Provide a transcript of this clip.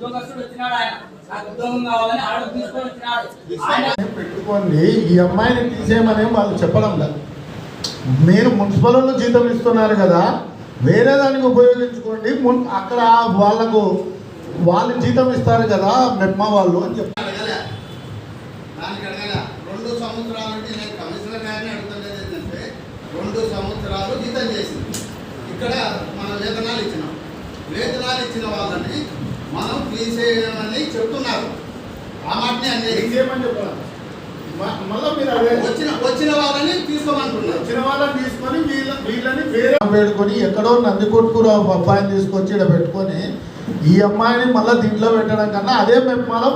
ఉద్యోగస్తుడు వచ్చినాడు, ఆయన నాకు ఉద్యోగం కావాలని ఆడు తీసుకొని వచ్చినాడు. పెట్టుకోండి, ఈ అమ్మాయిని తీసేయమని వాళ్ళు చెప్పడం లేదు. మీరు మున్సిపల్ వాళ్ళు జీతం ఇస్తున్నారు కదా, వేరే దానికి ఉపయోగించుకోండి. అక్కడ వాళ్ళు జీతం ఇస్తారు కదా మెప్మా వాళ్ళు అని చెప్పి దానికి అడగల. 2 సంవత్సరాల నుండి నేను కమిషనర్ గారిని అడుగుతున్నది ఏంటంటే 2 సంవత్సరాలు జీతం చేసింది. ఇక్కడ మనం వేతనాలు ఇచ్చినాం. వేతనాలు ఇచ్చిన వాళ్ళని మనం తీసేయమని చెప్తున్నారు. ఆ మాటని తీసేయమని చెప్పాలి. మళ్ళీ మీరు అదే వచ్చిన వాళ్ళని తీసుకోమంటున్నారు. వచ్చిన వాళ్ళని తీసుకొని వీళ్ళని వేరే పెట్టుకొని ఎక్కడో నందికొట్కూరు అబ్బాయిని తీసుకొచ్చి ఇక్కడ పెట్టుకొని ఈ అమ్మాయిని మళ్ళీ దీంట్లో పెట్టడం కన్నా అదే మెప్మాలో